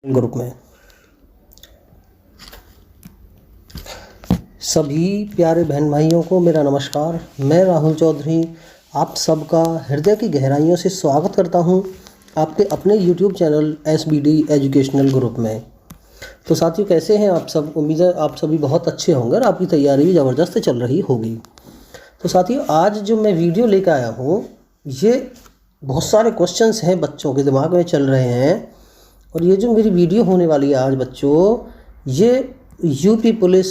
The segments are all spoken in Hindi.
ग्रुप में सभी प्यारे बहन भाइयों को मेरा नमस्कार। मैं राहुल चौधरी आप सबका हृदय की गहराइयों से स्वागत करता हूं आपके अपने YouTube channel SBD educational group में। तो साथियों, कैसे हैं आप सब? उम्मीद है आप सभी बहुत अच्छे होंगे और आपकी तैयारी भी ज़बरदस्त चल रही होगी। तो साथियों, आज जो मैं वीडियो लेकर आया हूँ, ये बहुत सारे क्वेश्चंस हैं बच्चों के दिमाग में चल रहे हैं। और ये जो मेरी वीडियो होने वाली है आज बच्चों, ये यूपी पुलिस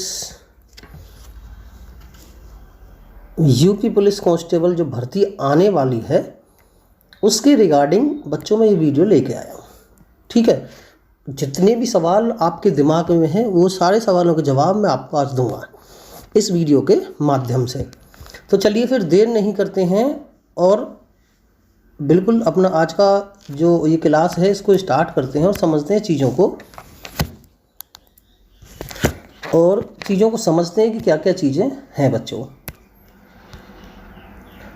कांस्टेबल जो भर्ती आने वाली है उसके रिगार्डिंग बच्चों में ये वीडियो लेके आया हूँ। ठीक है, जितने भी सवाल आपके दिमाग में हैं वो सारे सवालों के जवाब मैं आपको आज दूंगा इस वीडियो के माध्यम से। तो चलिए फिर देर नहीं करते हैं और बिल्कुल अपना आज का जो ये क्लास है इसको स्टार्ट करते हैं और समझते हैं चीज़ों को समझते हैं कि क्या क्या चीज़ें हैं बच्चों।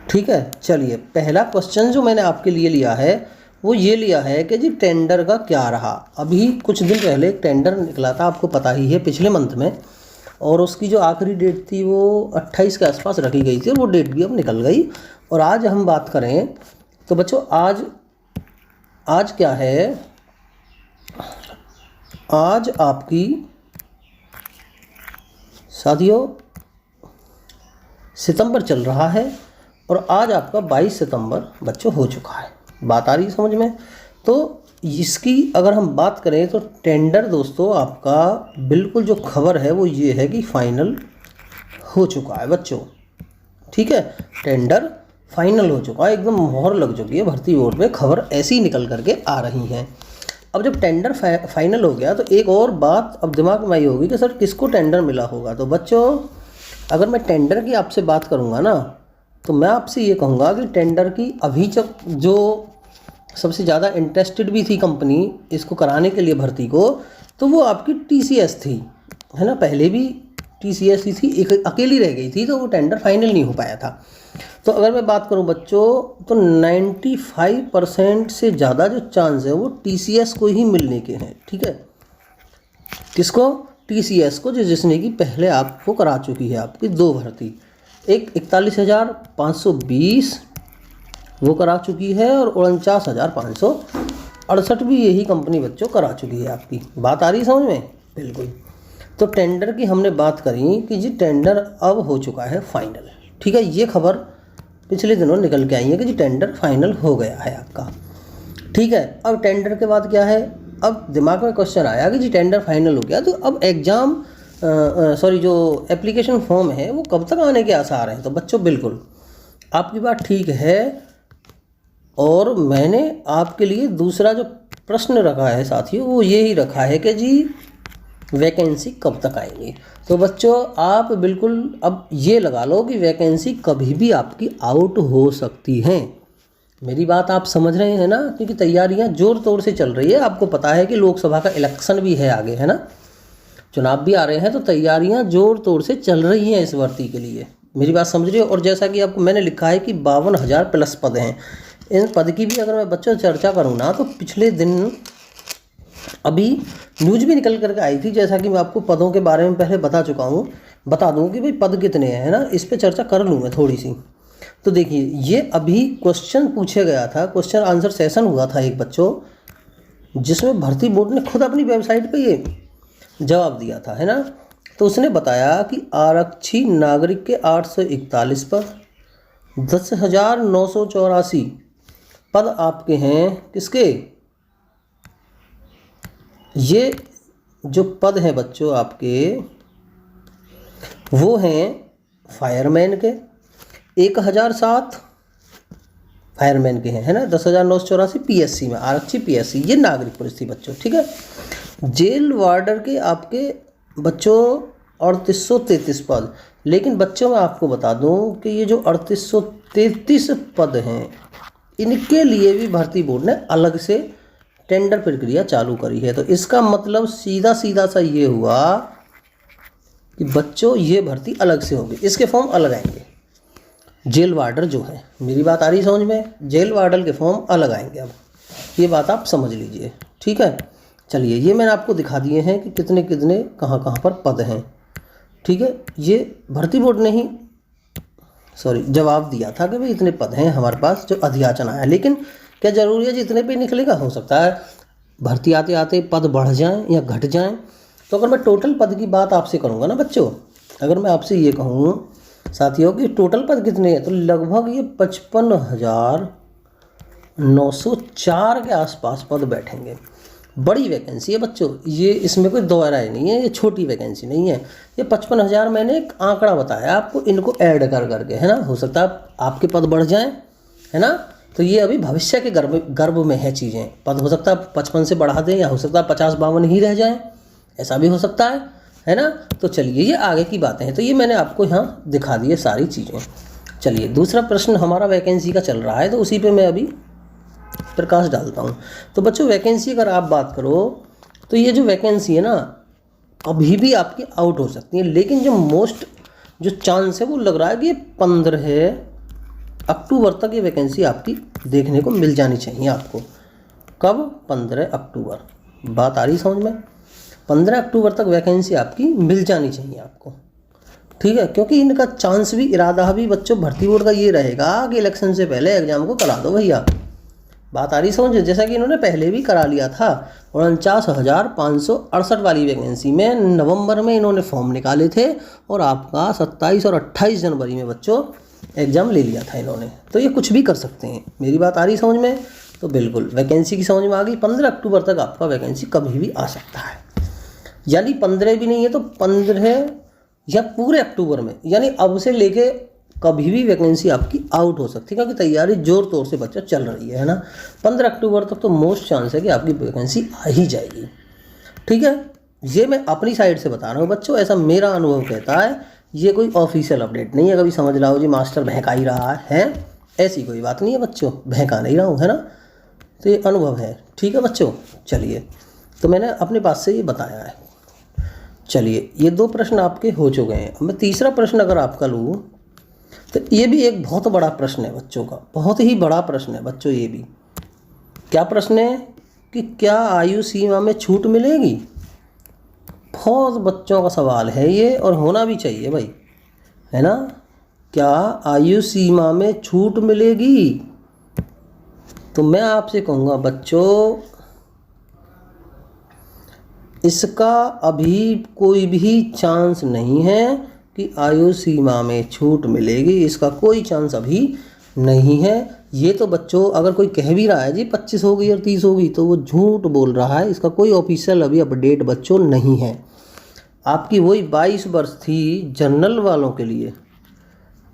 ठीक है, चलिए पहला क्वेश्चन जो मैंने आपके लिए लिया है वो ये लिया है कि जी टेंडर का क्या रहा। अभी कुछ दिन पहले एक टेंडर निकला था, आपको पता ही है, पिछले मंथ में, और उसकी जो आखिरी डेट थी वो 28 के आसपास रखी गई थी और वो डेट भी अब निकल गई। और आज हम बात करें तो बच्चों आज क्या है, आज आपकी साथियों सितंबर चल रहा है और आज आपका 22 सितंबर बच्चों हो चुका है। बात आ रही है समझ में? तो इसकी अगर हम बात करें तो टेंडर दोस्तों आपका बिल्कुल जो खबर है वो ये है कि फाइनल हो चुका है बच्चों। ठीक है, टेंडर फाइनल हो चुका है, एकदम मोहर लग चुकी है भर्ती बोर्ड पे। खबर ऐसी निकल करके आ रही है। अब जब टेंडर फाइनल हो गया तो एक और बात अब दिमाग में आई होगी कि सर किसको टेंडर मिला होगा। तो बच्चों अगर मैं टेंडर की आपसे बात करूंगा ना तो मैं आपसे ये कहूँगा कि टेंडर की अभी तक जो सबसे ज़्यादा इंटरेस्टेड भी थी कंपनी इसको कराने के लिए भर्ती को, तो वो आपकी TCS थी, है ना। पहले भी TCS ही थी, एक अकेली रह गई थी तो वो टेंडर फाइनल नहीं हो पाया था। तो अगर मैं बात करूं बच्चों तो 95% से ज़्यादा जो चांस है वो TCS को ही मिलने के हैं। ठीक है, किसको? TCS को, जिसने कि पहले आपको करा चुकी है आपकी दो भर्ती, एक 41,520 वो करा चुकी है और 49,568 भी यही कंपनी बच्चों करा चुकी है आपकी। बात आ रही है समझ में? बिल्कुल। तो टेंडर की हमने बात करी कि जी टेंडर अब हो चुका है फाइनल। ठीक है, ये खबर पिछले दिनों निकल के आई है कि जी टेंडर फाइनल हो गया है आपका। ठीक है, अब टेंडर के बाद क्या है, अब दिमाग में क्वेश्चन आया कि जी टेंडर फाइनल हो गया तो अब एग्ज़ाम जो एप्लीकेशन फॉर्म है वो कब तक आने के आसार हैं। तो बच्चों बिल्कुल आपकी बात ठीक है और मैंने आपके लिए दूसरा जो प्रश्न रखा है साथियों वो यही रखा है कि जी वैकेंसी कब तक आएंगी। तो बच्चों आप बिल्कुल अब ये लगा लो कि वैकेंसी कभी भी आपकी आउट हो सकती हैं। मेरी बात आप समझ रहे हैं ना, क्योंकि तैयारियां जोर तोड़ से चल रही है। आपको पता है कि लोकसभा का इलेक्शन भी है आगे, है ना, चुनाव भी आ रहे हैं, तो तैयारियां जोर तोड़ से चल रही हैं इस भर्ती के लिए। मेरी बात समझ रही हो? और जैसा कि आपको मैंने लिखा है कि 52,000 प्लस पद हैं। इन पद की भी अगर मैं बच्चों चर्चा करूँ ना तो पिछले दिन अभी न्यूज भी निकल करके आई थी, जैसा कि मैं आपको पदों के बारे में पहले बता चुका हूँ, बता दूँ कि भाई पद कितने हैं, है ना, इस पे चर्चा कर लूँ मैं थोड़ी सी। तो देखिए, ये अभी क्वेश्चन पूछा गया था, क्वेश्चन आंसर सेशन हुआ था एक बच्चों, जिसमें भर्ती बोर्ड ने खुद अपनी वेबसाइट पे ये जवाब दिया था, है ना। तो उसने बताया कि आरक्षी नागरिक के 841 पद, 10,984 पद आपके हैं किसके? ये जो पद हैं बच्चों आपके वो हैं फायरमैन के, 1,007 फायरमैन के हैं, है ना। 10,984 PSC में, आरक्षी PSC, ये नागरिक पुलिस थी बच्चों। ठीक है, जेल वार्डर के आपके बच्चों 3833 पद। लेकिन बच्चों मैं आपको बता दूं कि ये जो 3833 पद हैं इनके लिए भी भर्ती बोर्ड ने अलग से टेंडर प्रक्रिया चालू करी है। तो इसका मतलब सीधा सीधा सा ये हुआ कि बच्चों ये भर्ती अलग से होगी, इसके फॉर्म अलग आएंगे। जेल वार्डर जो है, मेरी बात आ रही समझ में? जेल वार्डर के फॉर्म अलग आएंगे। अब ये बात आप समझ लीजिए। ठीक है, चलिए ये मैंने आपको दिखा दिए हैं कि कितने कितने कहाँ कहाँ पर पद हैं। ठीक है, ये भर्ती बोर्ड ने ही जवाब दिया था कि भाई इतने पद हैं हमारे पास जो अधियाचन आया, लेकिन क्या ज़रूरी है जितने पे निकलेगा? हो सकता है भर्ती आते आते पद बढ़ जाएं या घट जाएं। तो अगर मैं टोटल पद की बात आपसे करूँगा ना बच्चों, अगर मैं आपसे ये कहूँ साथियों कि टोटल पद कितने हैं, तो लगभग ये 55,904 के आसपास पद बैठेंगे। बड़ी वैकेंसी है बच्चों, ये इसमें कोई दो राय नहीं है, ये छोटी वैकेंसी नहीं है। ये 55,000 मैंने एक आंकड़ा बताया आपको, इनको ऐड कर करके, है ना। हो सकता है आपके पद बढ़ जाएं, है ना। तो ये अभी भविष्य के गर्भ में है चीज़ें। पद हो सकता है 55 से बढ़ा दें, या हो सकता है 50-52 ही रह जाएं, ऐसा भी हो सकता है ना। तो चलिए ये आगे की बातें हैं, तो ये मैंने आपको यहाँ दिखा दी है सारी चीज़ें। चलिए दूसरा प्रश्न हमारा वैकेंसी का चल रहा है, तो उसी पे मैं अभी प्रकाश डालता हूँ। तो बच्चों वैकेंसी अगर आप बात करो तो ये जो वैकेंसी है ना अभी भी आपकी आउट हो सकती है, लेकिन जो चांस है वो लग रहा है कि 15 अक्टूबर तक ये वैकेंसी आपकी देखने को मिल जानी चाहिए आपको। कब? 15 अक्टूबर। बात आ रही समझ में? 15 अक्टूबर तक वैकेंसी आपकी मिल जानी चाहिए आपको। ठीक है, क्योंकि इनका चांस भी, इरादा भी बच्चों भर्ती बोर्ड का ये रहेगा कि इलेक्शन से पहले एग्जाम को करा दो भैया। बात आ रही समझ? जैसा कि इन्होंने पहले भी करा लिया था। 49,568 वाली वैकेंसी में नवंबर में इन्होंने फॉर्म निकाले थे और आपका 27 और 28 जनवरी में बच्चों एग्ज़ाम ले लिया था इन्होंने। तो ये कुछ भी कर सकते हैं। मेरी बात आ रही समझ में? तो बिल्कुल वैकेंसी की समझ में आ गई। 15 अक्टूबर तक आपका वैकेंसी कभी भी आ सकता है, यानी 15 भी नहीं है तो 15 या पूरे अक्टूबर में, यानी अब से लेके कभी भी वैकेंसी आपकी आउट हो सकती है, क्योंकि तैयारी जोर तौर से बच्चा चल रही है ना। 15 अक्टूबर तक तो मोस्ट चांस है कि आपकी वैकेंसी आ ही जाएगी। ठीक है, ये मैं अपनी साइड से बता रहा हूँ बच्चों, ऐसा मेरा अनुभव कहता है। ये कोई ऑफिशियल अपडेट नहीं है, कभी समझ लाओ जी मास्टर बहका ही रहा है, ऐसी कोई बात नहीं है बच्चों, बहका नहीं रहा हूँ, है ना। तो ये अनुभव है। ठीक है बच्चों, चलिए तो मैंने अपने पास से ये बताया है। चलिए ये 2 प्रश्न आपके हो चुके हैं। अब मैं तीसरा प्रश्न अगर आपका लूँ तो ये भी एक बहुत बड़ा प्रश्न है बच्चों का, बहुत ही बड़ा प्रश्न है बच्चों। ये भी क्या प्रश्न है कि क्या आयु सीमा में छूट मिलेगी? बहुत बच्चों का सवाल है ये, और होना भी चाहिए भाई, है ना। क्या आयु सीमा में छूट मिलेगी? तो मैं आपसे कहूँगा बच्चों, इसका अभी कोई भी चांस नहीं है कि आयु सीमा में छूट मिलेगी, इसका कोई चांस अभी नहीं है। ये तो बच्चों अगर कोई कह भी रहा है जी 25 होगी और 30 होगी तो वो झूठ बोल रहा है, इसका कोई ऑफिशियल अभी अपडेट बच्चों नहीं है। आपकी वही 22 वर्ष थी जनरल वालों के लिए,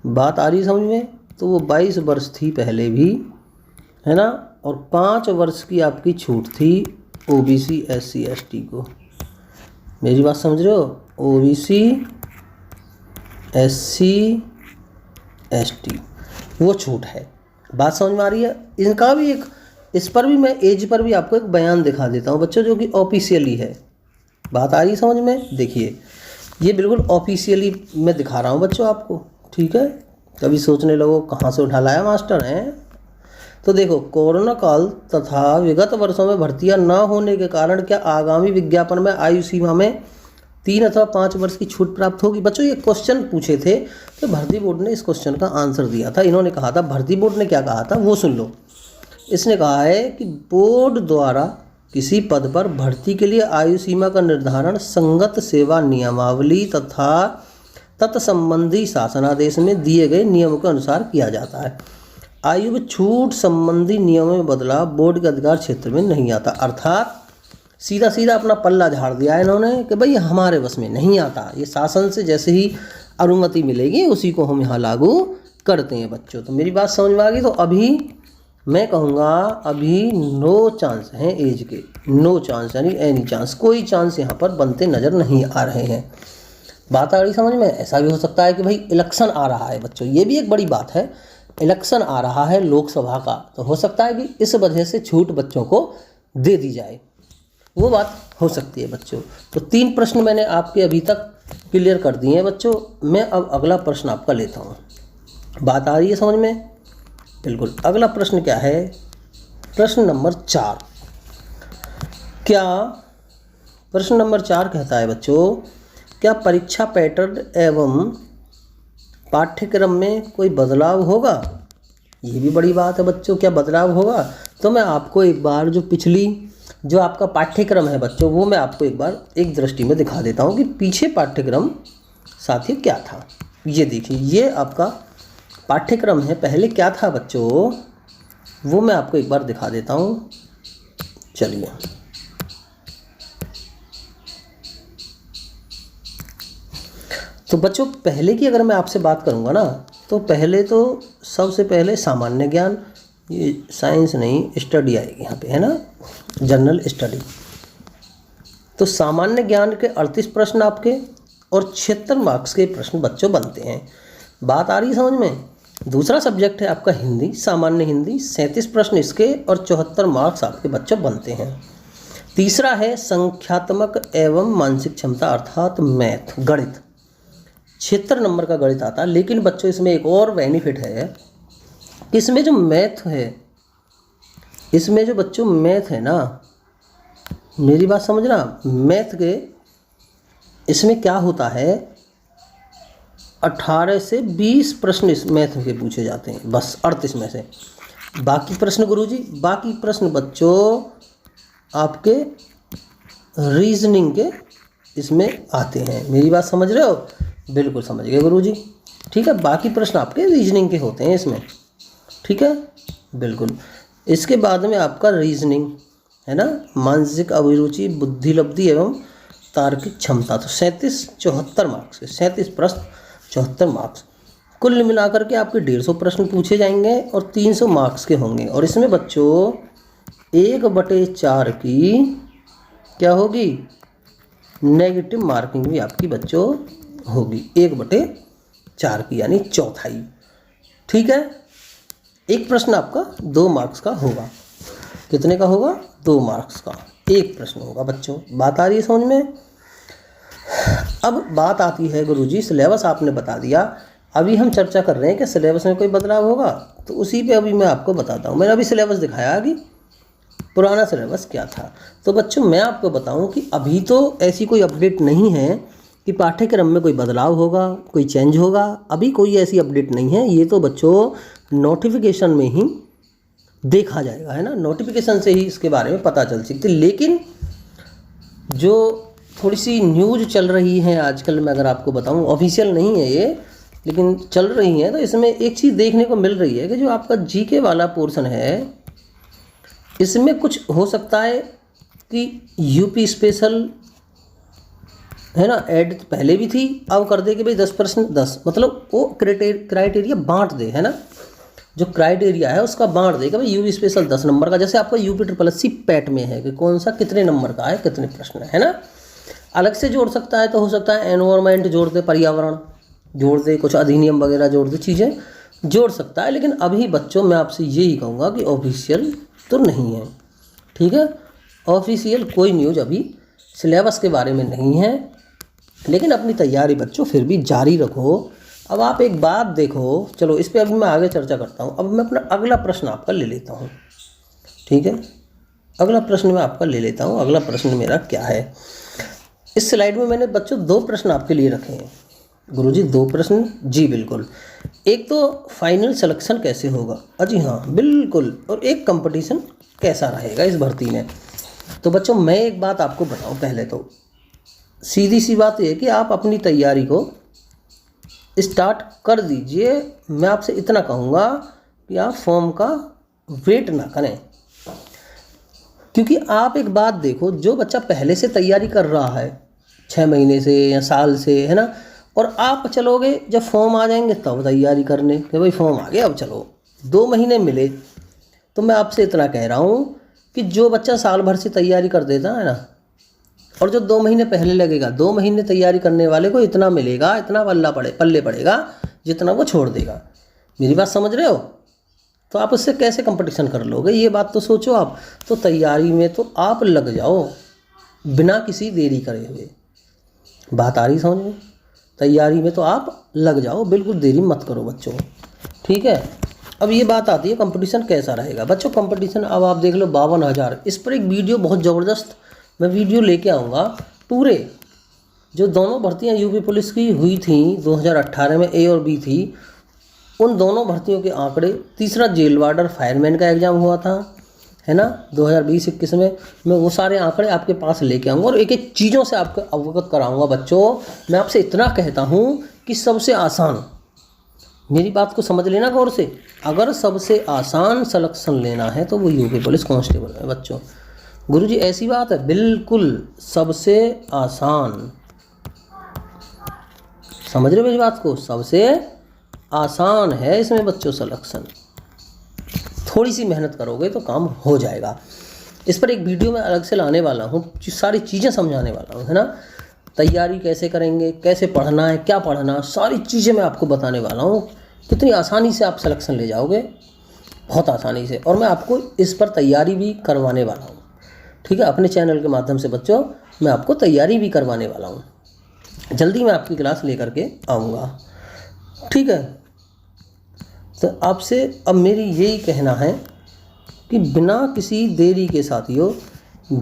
बात आ रही समझ में? तो वो 22 वर्ष थी पहले भी, है ना, और 5 वर्ष की आपकी छूट थी ओबीसी SC ST को। मेरी बात समझ रहे हो? ओबीसी SC ST वो छूट है। बात समझ में आ रही है? इनका भी एक, इस पर भी मैं एज पर भी आपको एक बयान दिखा देता हूँ बच्चों, जो कि ऑफिशियली है। बात आ रही समझ में? देखिए ये बिल्कुल ऑफिशियली मैं दिखा रहा हूँ बच्चों आपको। ठीक है, कभी सोचने लगो कहाँ से उठा लाया मास्टर हैं। तो देखो, कोरोना काल तथा विगत वर्षों में भर्तियां न होने के कारण क्या आगामी विज्ञापन में आयु सीमा में 3 अथवा 5 वर्ष की छूट प्राप्त होगी? बच्चों ये क्वेश्चन पूछे थे तो भर्ती बोर्ड ने इस क्वेश्चन का आंसर दिया था। इन्होंने कहा था, भर्ती बोर्ड ने क्या कहा था वो सुन लो। इसने कहा है कि बोर्ड द्वारा किसी पद पर भर्ती के लिए आयु सीमा का निर्धारण संगत सेवा नियमावली तथा तत्संबंधी शासनादेश में दिए गए नियमों के अनुसार किया जाता है। आयु में छूट संबंधी नियमों में बदलाव बोर्ड के अधिकार क्षेत्र में नहीं आता। अर्थात सीधा सीधा अपना पल्ला झाड़ दिया है इन्होंने कि भाई हमारे बस में नहीं आता, ये शासन से जैसे ही अनुमति मिलेगी उसी को हम यहाँ लागू करते हैं बच्चों। तो मेरी बात समझ में आ गई? तो अभी मैं कहूँगा अभी नो चांस हैं एज के, नो चांस यानी एनी चांस, कोई चांस यहाँ पर बनते नज़र नहीं आ रहे हैं। बात आ रही समझ में? ऐसा भी हो सकता है कि भाई इलेक्शन आ रहा है बच्चों, ये भी एक बड़ी बात है, इलेक्शन आ रहा है लोकसभा का, तो हो सकता है कि इस वजह से छूट बच्चों को दे दी जाए, वो बात हो सकती है बच्चों। तो 3 प्रश्न मैंने आपके अभी तक क्लियर कर दिए हैं बच्चों। मैं अब अगला प्रश्न आपका लेता हूँ। बात आ रही है समझ में? बिल्कुल। अगला प्रश्न क्या है? प्रश्न नंबर 4, क्या प्रश्न नंबर 4 कहता है बच्चों, क्या परीक्षा पैटर्न एवं पाठ्यक्रम में कोई बदलाव होगा? ये भी बड़ी बात है बच्चों, क्या बदलाव होगा? तो मैं आपको एक बार जो पिछली जो आपका पाठ्यक्रम है बच्चों, वो मैं आपको एक बार एक दृष्टि में दिखा देता हूँ कि पीछे पाठ्यक्रम साथियों क्या था। ये देखिए, ये आपका पाठ्यक्रम है, पहले क्या था बच्चों, वो मैं आपको एक बार दिखा देता हूँ। चलिए, तो बच्चों पहले की अगर मैं आपसे बात करूँगा ना, तो पहले तो सबसे पहले सामान्य ज्ञान, ये साइंस नहीं स्टडी आएगी यहाँ पे, है ना, जनरल स्टडी। तो सामान्य ज्ञान के 38 प्रश्न आपके और 76 मार्क्स के प्रश्न बच्चों बनते हैं। बात आ रही है समझ में? दूसरा सब्जेक्ट है आपका हिंदी, सामान्य हिंदी, 37 प्रश्न इसके और 74 मार्क्स आपके बच्चों बनते हैं। तीसरा है संख्यात्मक एवं मानसिक क्षमता अर्थात मैथ, गणित, 76 नंबर का गणित आता है। लेकिन बच्चों इसमें एक और बेनिफिट है कि इसमें जो मैथ है, इसमें जो बच्चों मैथ है ना, मेरी बात समझना, मैथ के इसमें क्या होता है, 18 से 20 प्रश्न इस मैथ के पूछे जाते हैं, बस 38 में से। बाकी प्रश्न गुरुजी, बाकी प्रश्न बच्चों आपके रीजनिंग के इसमें आते हैं। मेरी बात समझ रहे हो? बिल्कुल समझ गए गुरुजी, ठीक है। बाकी प्रश्न आपके रीजनिंग के होते हैं इसमें, ठीक है, बिल्कुल। इसके बाद में आपका रीजनिंग है ना, मानसिक अभिरुचि, बुद्धि लब्धि एवं तार्किक क्षमता। तो 37 74 मार्क्स के 37 प्रश्न 74 मार्क्स, कुल मिलाकर के आपके 150 प्रश्न पूछे जाएंगे और 300 मार्क्स के होंगे। और इसमें बच्चों 1/4 की क्या होगी, नेगेटिव मार्किंग भी आपकी बच्चों होगी, 1/4 की, यानी चौथाई, ठीक है। एक प्रश्न आपका 2 मार्क्स का होगा। कितने का होगा? 2 मार्क्स का एक प्रश्न होगा बच्चों। बात आ रही है समझ में? अब बात आती है गुरुजी, सिलेबस आपने बता दिया, अभी हम चर्चा कर रहे हैं कि सिलेबस में कोई बदलाव होगा, तो उसी पे अभी मैं आपको बताता हूँ। मैंने अभी सिलेबस दिखाया कि पुराना सिलेबस क्या था। तो बच्चों मैं आपको बताऊँ कि अभी तो ऐसी कोई अपडेट नहीं है कि पाठ्यक्रम में कोई बदलाव होगा, कोई चेंज होगा, अभी कोई ऐसी अपडेट नहीं है। ये तो बच्चों नोटिफिकेशन में ही देखा जाएगा, है ना, नोटिफिकेशन से ही इसके बारे में पता चल सकती। लेकिन जो थोड़ी सी न्यूज़ चल रही है आजकल, मैं अगर आपको बताऊं, ऑफिशियल नहीं है ये, लेकिन चल रही है, तो इसमें एक चीज़ देखने को मिल रही है कि जो आपका जीके वाला पोर्शन है, इसमें कुछ हो सकता है कि यूपी स्पेशल है ना, ऐड पहले भी थी, अब कर दे कि भाई 10 प्रश्न 10, मतलब वो क्राइटेरिया बांट दे, है ना, जो क्राइटेरिया है उसका बांट देगा भाई, यूपी स्पेशल 10 नंबर का, जैसे आपका यूपी SSSC पैट में है कि कौन सा कितने नंबर का है, कितने प्रश्न है ना। अलग से जोड़ सकता है, तो हो सकता है एनवायरनमेंट जोड़ दे, पर्यावरण जोड़ दे, कुछ अधिनियम वगैरह जोड़ दे, चीज़ें जोड़ सकता है। लेकिन अभी बच्चों मैं आपसे यही कहूँगा कि ऑफिशियल तो नहीं है, ठीक है, ऑफिशियल कोई न्यूज़ अभी सिलेबस के बारे में नहीं है। लेकिन अपनी तैयारी बच्चों फिर भी जारी रखो। अब आप एक बात देखो, चलो इस पे अभी मैं आगे चर्चा करता हूँ। अब मैं अपना अगला प्रश्न आपका ले लेता हूँ, ठीक है, अगला प्रश्न मैं आपका ले लेता हूँ। अगला प्रश्न मेरा क्या है, इस स्लाइड में मैंने बच्चों 2 प्रश्न आपके लिए रखे हैं गुरुजी, 2 प्रश्न जी बिल्कुल। एक तो फाइनल सिलेक्शन कैसे होगा, अजी हाँ बिल्कुल, और एक कंपटीशन कैसा रहेगा इस भर्ती में। तो बच्चों मैं एक बात आपको बताऊँ, पहले तो सीधी सी बात यह कि आप अपनी तैयारी को स्टार्ट कर दीजिए। मैं आपसे इतना कहूँगा कि आप फॉर्म का वेट ना करें, क्योंकि आप एक बात देखो, जो बच्चा पहले से तैयारी कर रहा है 6 महीने से या साल से, है ना, और आप चलोगे जब फॉर्म आ जाएंगे तब तैयारी करने कि भाई फॉर्म आ गया अब चलो 2 महीने मिले। तो मैं आपसे इतना कह रहा हूँ कि जो बच्चा साल भर से तैयारी कर देता है ना, और जो 2 महीने पहले लगेगा, 2 महीने तैयारी करने वाले को इतना मिलेगा, इतना पल्ले पड़ेगा जितना वो छोड़ देगा। मेरी बात समझ रहे हो? तो आप उससे कैसे कंपटीशन कर लोगे, ये बात तो सोचो आप। तो तैयारी में तो आप लग जाओ बिना किसी देरी करे हुए। बात आ रही समझ में? तैयारी में तो आप लग जाओ, बिल्कुल देरी मत करो बच्चों, ठीक है। अब ये बात आती है कंपटीशन कैसा रहेगा बच्चों। कंपटीशन अब आप देख लो 52,000, इस पर एक वीडियो बहुत ज़बरदस्त मैं वीडियो लेके आऊँगा पूरे, जो दोनों भर्तियाँ यूपी पुलिस की हुई थी 2018 में, ए और बी थी, उन दोनों भर्तियों के आंकड़े, तीसरा जेल वार्डर फायरमैन का एग्ज़ाम हुआ था, है ना, 2020-21 में, मैं वो सारे आंकड़े आपके पास लेके आऊँगा और एक एक चीज़ों से आपको अवगत कराऊँगा। बच्चों, मैं आपसे इतना कहता हूँ कि सबसे आसान, मेरी बात को समझ लेना गौर से, अगर सबसे आसान सिलेक्शन लेना है तो वो यूपी पुलिस कांस्टेबल है बच्चों। गुरुजी ऐसी बात है, बिल्कुल सबसे आसान, समझ रहे हो मेरी बात को, सबसे आसान है इसमें बच्चों सिलेक्शन। थोड़ी सी मेहनत करोगे तो काम हो जाएगा। इस पर एक वीडियो मैं अलग से लाने वाला हूँ, सारी चीज़ें समझाने वाला हूँ, है ना, तैयारी कैसे करेंगे, कैसे पढ़ना है, क्या पढ़ना, सारी चीज़ें मैं आपको बताने वाला हूँ। कितनी आसानी से आप सिलेक्शन ले जाओगे, बहुत आसानी से, और मैं आपको इस पर तैयारी भी करवाने वाला हूँ, ठीक है, अपने चैनल के माध्यम से बच्चों मैं आपको तैयारी भी करवाने वाला हूँ। जल्दी मैं आपकी क्लास लेकर के आऊँगा, ठीक है। तो आपसे अब मेरी यही कहना है कि बिना किसी देरी के साथियों,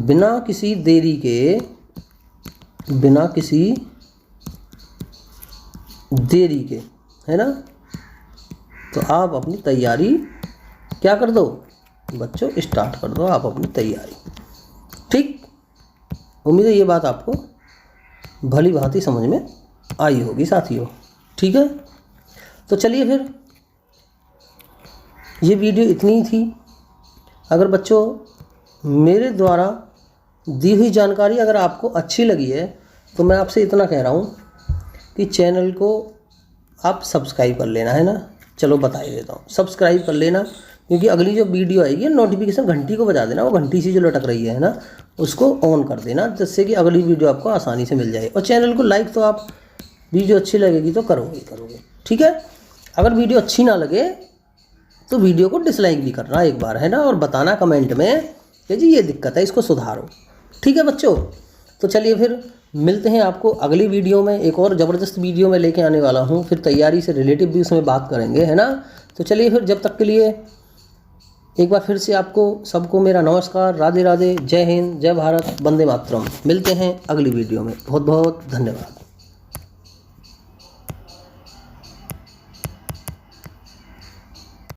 बिना किसी देरी के, है ना, तो आप अपनी तैयारी क्या कर दो बच्चों, स्टार्ट कर दो आप अपनी तैयारी, ठीक। उम्मीद है ये बात आपको भली भांति समझ में आई होगी साथियों, ठीक है। तो चलिए फिर, ये वीडियो इतनी ही थी। अगर बच्चों मेरे द्वारा दी हुई जानकारी अगर आपको अच्छी लगी है तो मैं आपसे इतना कह रहा हूँ कि चैनल को आप सब्सक्राइब कर लेना, है ना। चलो बता ही देता हूँ, सब्सक्राइब कर लेना, क्योंकि अगली जो वीडियो आएगी नोटिफिकेशन घंटी को बजा देना, वो घंटी सी जो लटक रही है ना, उसको ऑन कर देना, जिससे कि अगली वीडियो आपको आसानी से मिल जाए। और चैनल को लाइक तो आप, वीडियो अच्छी लगेगी तो करोगे, ठीक है। अगर वीडियो अच्छी ना लगे तो वीडियो को डिसलाइक भी करना एक बार, है ना, और बताना कमेंट में कि जी ये दिक्कत है, इसको सुधारो, ठीक है बच्चों। तो चलिए फिर मिलते हैं आपको अगली वीडियो में, एक और ज़बरदस्त वीडियो में लेके आने वाला हूँ, फिर तैयारी से रिलेटिव भी उसमें बात करेंगे, है ना। तो चलिए फिर, जब तक के लिए एक बार फिर से आपको सबको मेरा नमस्कार, राधे राधे, जय हिंद, जय भारत, वंदे मातरम। मिलते हैं अगली वीडियो में, बहुत बहुत धन्यवाद।